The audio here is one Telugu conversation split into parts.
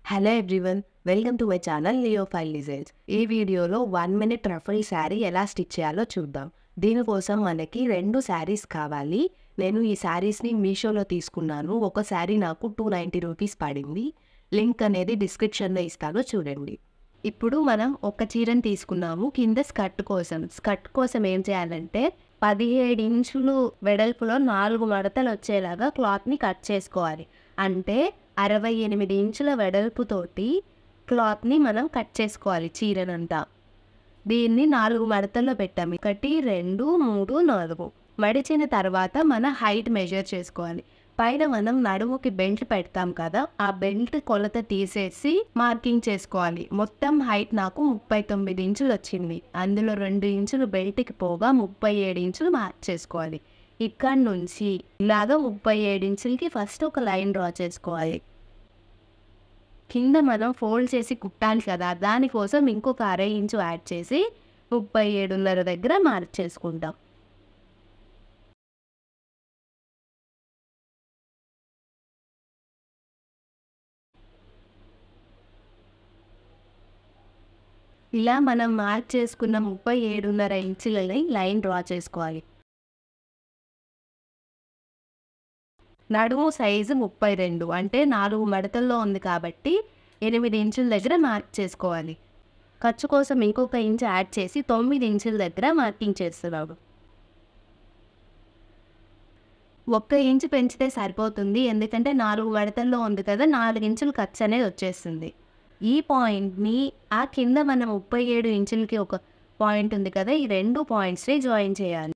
Hello everyone, welcome to my channel Leo file designs. ఈ వీడియోలో 1 మినిట్ రఫల్ శారీ ఎలా స్టిచ్ చేయాలో చూద్దాం. దీనికోసం మనకి 2 శారీస్ కావాలి. నేను ఈ శారీస్ని మీషోలో తీసుకున్నాను. ఒక శారీ నాకు 290 రూపీస్ పడింది. లింక్ అనేది డిస్క్రిప్షన్లో ఇస్తాను, చూడండి. ఇప్పుడు మనం ఒక చీరని తీసుకున్నాము. కింద స్కర్ట్ కోసం ఏం చేయాలంటే 17 ఇంచులు వెడల్పులో 4 మడతలు వచ్చేలాగా క్లాత్ని కట్ చేసుకోవాలి. అంటే 68 ఇంచుల వెడల్పుతోటి క్లాత్ని మనం కట్ చేసుకోవాలి చీరనంతా. దీన్ని 4 మడతల్లో పెట్టాము. 1 2 3 4 మడిచిన తర్వాత మన హైట్ మెజర్ చేసుకోవాలి. పైన మనం నడుముకి బెల్ట్ పెడతాం కదా, ఆ బెల్ట్ కొలత తీసేసి మార్కింగ్ చేసుకోవాలి. మొత్తం హైట్ నాకు 39 ఇంచులు వచ్చింది. అందులో 2 ఇంచులు బెల్ట్కి పోగా 37 ఇంచులు మార్క్ చేసుకోవాలి. ఇక్కడ నుంచి ఇలాగా 37 ఇంచులకి ఫస్ట్ ఒక లైన్ డ్రా చేసుకోవాలి. కింద మనం ఫోల్డ్ చేసి కుట్టాలి కదా, దానికోసం ఇంకొక 1/2 ఇంచు యాడ్ చేసి 37.5 దగ్గర మార్క్ చేసుకుంటాం. ఇలా మనం మార్క్ చేసుకున్న 37.5 ఇంచులని లైన్ డ్రా చేసుకోవాలి. నడుము సైజు 32, అంటే 4 మడతల్లో ఉంది కాబట్టి 8 ఇంచుల దగ్గర మార్క్ చేసుకోవాలి. ఖర్చు కోసం ఇంకొక ఇంచు యాడ్ చేసి 9 ఇంచుల దగ్గర మార్కింగ్ చేస్తున్నాము. 1 ఇంచు పెంచితే సరిపోతుంది, ఎందుకంటే 4 మడతల్లో ఉంది కదా, 4 ఇంచులు ఖర్చు అనేది వచ్చేస్తుంది. ఈ పాయింట్ని ఆ కింద మనం 37 ఇంచులకి ఒక పాయింట్ ఉంది కదా, ఈ 2 పాయింట్స్ని జాయిన్ చేయాలి.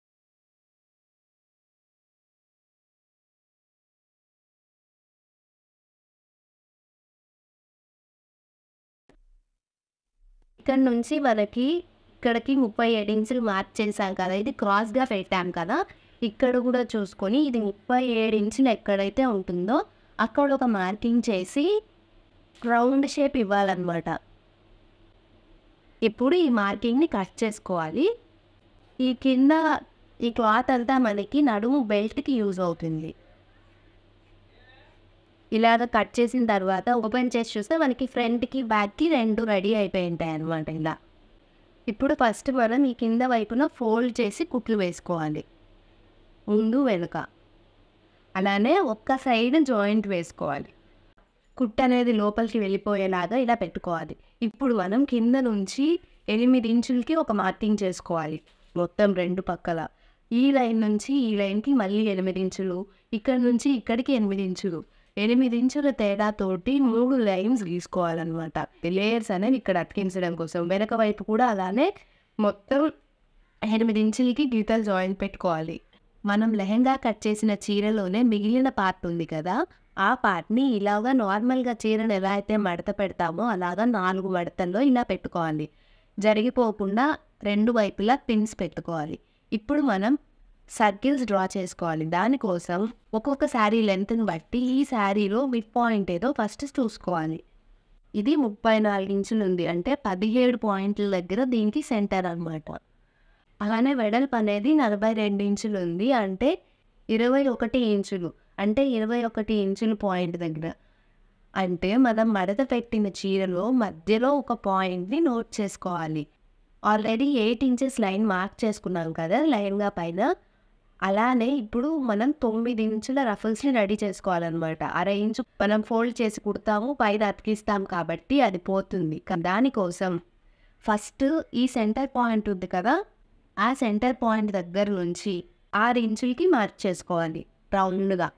ఇక్కడ నుంచి మనకి ఇక్కడికి 37 ఇంచులు మార్క్ చేసాం కదా, ఇది క్రాస్గా పెట్టాం కదా, ఇక్కడ కూడా చూసుకొని ఇది 37 ఇంచులు ఎక్కడైతే ఉంటుందో అక్కడ ఒక మార్కింగ్ చేసి రౌండ్ షేప్ ఇవ్వాలన్నమాట. ఇప్పుడు ఈ మార్కింగ్ని కట్ చేసుకోవాలి. ఈ కింద ఈ క్లాత్ అంతా మనకి నడుము బెల్ట్కి యూజ్ అవుతుంది. ఇలాగ కట్ చేసిన తర్వాత ఓపెన్ చేసి చూస్తే మనకి ఫ్రంట్కి బ్యాక్కి 2 రెడీ అయిపోయి ఉంటాయి అన్నమాట. ఇలా ఇప్పుడు ఫస్ట్ మనం ఈ కింద వైపున ఫోల్డ్ చేసి కుట్లు వేసుకోవాలి, ముందు వెనుక. అలానే ఒక్క సైడ్ జాయింట్ వేసుకోవాలి. కుట్టు అనేది లోపలికి వెళ్ళిపోయేలాగా ఇలా పెట్టుకోవాలి. ఇప్పుడు మనం కింద నుంచి 8 ఇంచులకి ఒక మార్కింగ్ చేసుకోవాలి, మొత్తం 2 పక్కల. ఈ లైన్ నుంచి ఈ లైన్కి మళ్ళీ 8 ఇంచులు, ఇక్కడ నుంచి ఇక్కడికి 8 ఇంచులు. 8 ఇంచుల తేడాతోటి 3 లైన్స్ గీసుకోవాలన్నమాట, లేయర్స్ అనేది ఇక్కడ అతికించడం కోసం. వెనక వైపు కూడా అలానే మొత్తం 8 ఇంచులకి గీతలు జాయింట్ పెట్టుకోవాలి. మనం లెహంగా కట్ చేసిన చీరలోనే మిగిలిన పార్ట్ ఉంది కదా, ఆ పార్ట్ని ఇలాగా నార్మల్గా చీరను ఎలా అయితే మడత పెడతామో అలాగా 4 మడతల్లో ఇలా పెట్టుకోవాలి. జరిగిపోకుండా 2 వైపులా పిన్స్ పెట్టుకోవాలి. ఇప్పుడు మనం సర్కిల్స్ డ్రా చేసుకోవాలి. దానికోసం ఒక్కొక్క శారీ లెంత్ని బట్టి ఈ శారీలో మిడ్ పాయింట్ ఏదో ఫస్ట్ చూసుకోవాలి. ఇది 34 ఇంచులు ఉంది, అంటే 17 పాయింట్ల దగ్గర దీనికి సెంటర్ అన్నమాట. అలానే వెడల్పు అనేది 42 ఇంచులు ఉంది, అంటే 21 ఇంచులు, అంటే 21 ఇంచుల పాయింట్ దగ్గర. అంటే మనం మడత పెట్టిన చీరలో మధ్యలో ఒక పాయింట్ని నోట్ చేసుకోవాలి. ఆల్రెడీ 8 ఇంచెస్ లైన్ మార్క్ చేసుకున్నాం కదా లైన్గా పైన. అలానే ఇప్పుడు మనం 9 ఇంచుల రఫల్స్ని రెడీ చేసుకోవాలన్నమాట. 1/2 ఇంచు మనం ఫోల్డ్ చేసి కుడతాము, పైన అతికిస్తాం కాబట్టి అది పోతుంది. దానికోసం ఫస్ట్ ఈ సెంటర్ పాయింట్ ఉంది కదా, ఆ సెంటర్ పాయింట్ దగ్గర నుంచి 6 ఇంచులకి మార్క్ చేసుకోవాలి రౌండ్గా.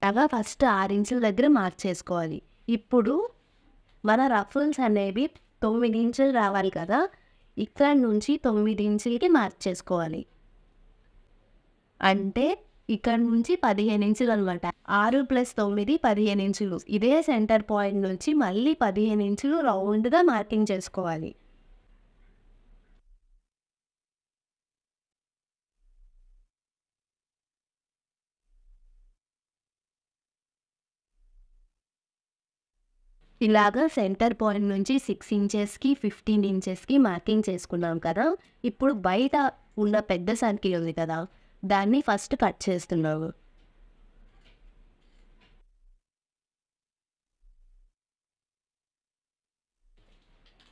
అలా ఫస్ట్ 6 ఇంచుల దగ్గర మార్క్ చేసుకోవాలి. ఇప్పుడు మన రఫల్స్ అనేవి 9 ఇంచులు రావాలి కదా, ఇక్కడ నుంచి 9 ఇంచులకి మార్క్ చేసుకోవాలి. అంటే ఇక్కడ నుంచి 15 ఇంచులు అనమాట. 6 + 9 15 ఇంచులు. ఇదే సెంటర్ పాయింట్ నుంచి మళ్ళీ 15 ఇంచులు రౌండ్గా మార్కింగ్ చేసుకోవాలి. ఇలాగా సెంటర్ పాయింట్ నుంచి 6 ఇంచెస్కి 15 ఇంచెస్కి మార్కింగ్ చేసుకున్నాం కదా. ఇప్పుడు బయట ఉన్న పెద్ద సర్కిల్ ఉంది కదా, దాన్ని ఫస్ట్ కట్ చేస్తున్నాము.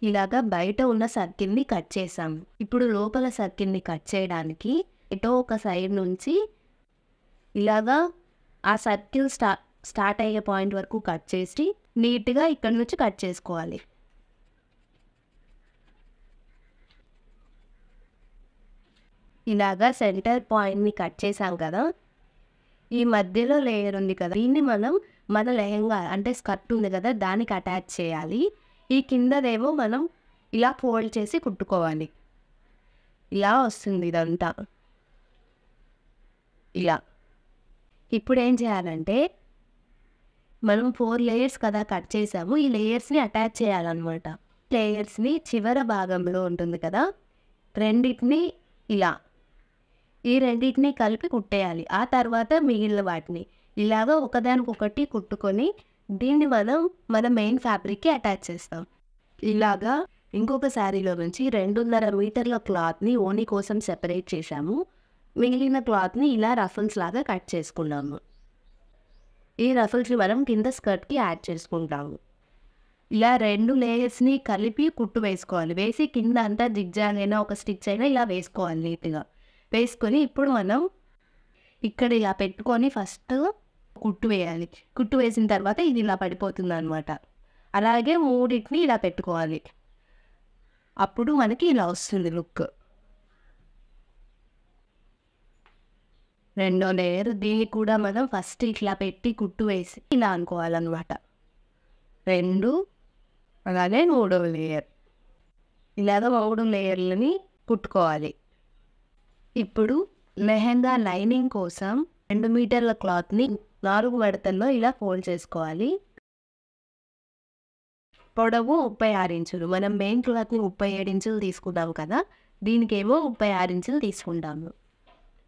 ఇలాగా బయట ఉన్న సర్కిల్ని కట్ చేసాము. ఇప్పుడు లోపల సర్కిల్ని కట్ చేయడానికి ఎటో ఒక సైడ్ నుంచి ఇలాగా ఆ సర్కిల్ స్టార్ట్ అయ్యే పాయింట్ వరకు కట్ చేసి నీట్గా ఇక్కడ నుంచి కట్ చేసుకోవాలి. ఇలాగా సెంటర్ పాయింట్ని కట్ చేసాం కదా. ఈ మధ్యలో లేయర్ ఉంది కదా, దీన్ని మనం మన లెహంగా అంటే స్కర్ట్ ఉంది కదా దానికి అటాచ్ చేయాలి. ఈ కిందదేమో మనం ఇలా ఫోల్డ్ చేసి కుట్టుకోవాలి. ఇలా వస్తుంది ఇదంతా ఇలా. ఇప్పుడు ఏం చేయాలంటే మనం 4 లేయర్స్ కదా కట్ చేసాము, ఈ లేయర్స్ని అటాచ్ చేయాలన్నమాట. లేయర్స్ని చివర భాగంలో ఉంటుంది కదా, రెండింటిని ఇలా ఈ రెండింటిని కలిపి కుట్టేయాలి. ఆ తర్వాత మిగిలిన వాటిని ఇలాగా ఒకదానికొకటి కుట్టుకొని దీన్ని మనం మన మెయిన్ ఫ్యాబ్రిక్కి అటాచ్ చేస్తాం. ఇలాగా ఇంకొక శారీలో నుంచి 2.5 మీటర్ల క్లాత్ని ఓని కోసం సెపరేట్ చేసాము. మిగిలిన క్లాత్ని ఇలా రఫల్స్ లాగా కట్ చేసుకున్నాము. ఈ రఫల్స్ని మనం కింద స్కర్ట్కి యాడ్ చేసుకుంటాము. ఇలా 2 లేయర్స్ని కలిపి కుట్టు వేసుకోవాలి. వేసి కింద అంతా జిగ్జాగ్ అయినా ఒక స్టిచ్ అయినా ఇలా వేసుకోవాలి నీట్గా. వేసుకొని ఇప్పుడు మనం ఇక్కడ ఇలా పెట్టుకొని ఫస్ట్ కుట్టు వేయాలి. కుట్టు వేసిన తర్వాత ఇది ఇలా పడిపోతుంది అనమాట. అలాగే మూడింటిని ఇలా పెట్టుకోవాలి. అప్పుడు మనకి ఇలా వస్తుంది లుక్. రెండో లేయర్ దీన్ని కూడా మనం ఫస్ట్ ఇట్లా పెట్టి కుట్టు వేసి ఇలా అనుకోవాలన్నమాట. 2 అలాగే 3వ లేయర్ ఇలాగ 3 లేయర్లని కుట్టుకోవాలి. ఇప్పుడు లెహంగా లైనింగ్ కోసం 2 మీటర్ల క్లాత్ని 4 మడతల్లో ఇలా ఫోల్డ్ చేసుకోవాలి. పొడవు 36 ఇంచులు. మనం మెయిన్ క్లాత్ని 37 ఇంచులు తీసుకున్నాము కదా, దీనికేమో 36 ఇంచులు తీసుకుంటాము.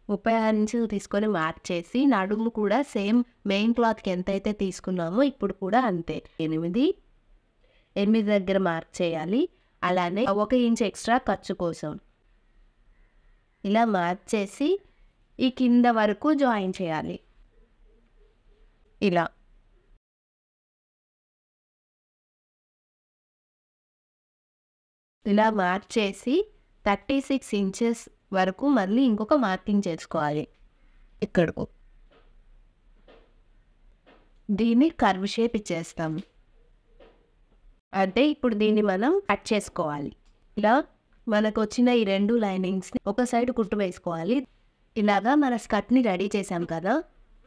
36 ఇంచులు తీసుకొని మార్క్ చేసి నడుము కూడా సేమ్ మెయిన్ క్లాత్కి ఎంతైతే తీసుకున్నామో ఇప్పుడు కూడా అంతే 8 దగ్గర మార్క్ చేయాలి. అలానే 1 ఇంచ్ ఎక్స్ట్రా ఖర్చు కోసం ఇలా మార్క్ చేసి ఈ కింద వరకు జాయిన్ చేయాలి. ఇలా ఇలా మార్క్ చేసి 36 ఇంచెస్ వరకు మళ్ళీ ఇంకొక మార్కింగ్ చేసుకోవాలి. ఇక్కడకు దీన్ని కర్వ్ షేప్ ఇచ్చేస్తాము. అంటే ఇప్పుడు దీన్ని మనం కట్ చేసుకోవాలి. ఇలా మనకు వచ్చిన ఈ 2 లైనింగ్స్ని ఒక సైడ్ కుట్టు వేసుకోవాలి. ఇలాగా మన స్కర్ట్ని రెడీ చేసాం కదా,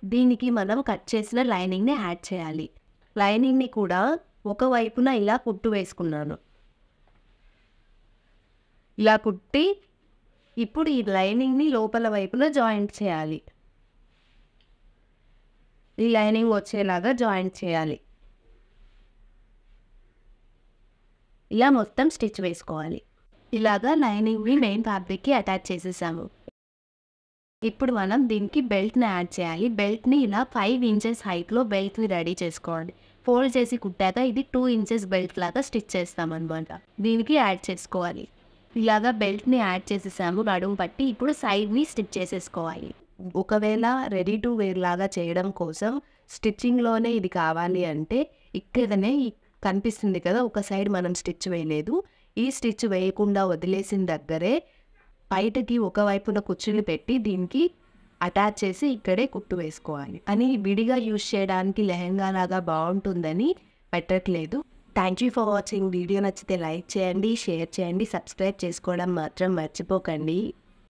దీనికి మనం కట్ చేసిన లైనింగ్ని యాడ్ చేయాలి. లైనింగ్ని కూడా ఒక వైపున ఇలా కుట్టు వేసుకున్నాను. ఇలా కుట్టి ఇప్పుడు ఈ లైనింగ్ని లోపల వైపున జాయింట్ చేయాలి. ఈ లైనింగ్ వచ్చేలాగా జాయింట్ చేయాలి. ఇలా మొత్తం స్టిచ్ వేసుకోవాలి. ఇలాగా లైనింగ్ని మెయిన్ ఫ్యాబ్రిక్కి అటాచ్ చేసేసాము. ఇప్పుడు మనం దీనికి బెల్ట్ని యాడ్ చేయాలి. బెల్ట్ని ఇలా 5 ఇంచెస్ హైట్లో బెల్ట్ని రెడీ చేసుకోవాలి. ఫోల్డ్ చేసి కుట్టాక ఇది 2 ఇంచెస్ బెల్ట్ లాగా స్టిచ్ చేస్తామన్నమాట. దీనికి యాడ్ చేసుకోవాలి. ఇలాగా బెల్ట్ని యాడ్ చేసేసాము నడుము పట్టి. ఇప్పుడు సైడ్ని స్టిచ్ చేసేసుకోవాలి. ఒకవేళ రెడీ టు వేర్ లాగా చేయడం కోసం స్టిచ్చింగ్లోనే ఇది కావాలి అంటే ఇక్కడనే కనిపిస్తుంది కదా, ఒక సైడ్ మనం స్టిచ్ వేయలేదు. ఈ స్టిచ్ వేయకుండా వదిలేసిన దగ్గరే బయటకి ఒకవైపున కుచ్చులు పెట్టి దీనికి అటాచ్ చేసి ఇక్కడే కుట్టు వేసుకోవాలి. అని విడిగా యూజ్ చేయడానికి లెహంగా లాగా బాగుంటుందని పెట్టట్లేదు. Thank you for watching. Video నచ్చితే లైక్ చేయండి, షేర్ చేయండి, సబ్స్క్రైబ్ చేసుకోవడం మాత్రం మర్చిపోకండి.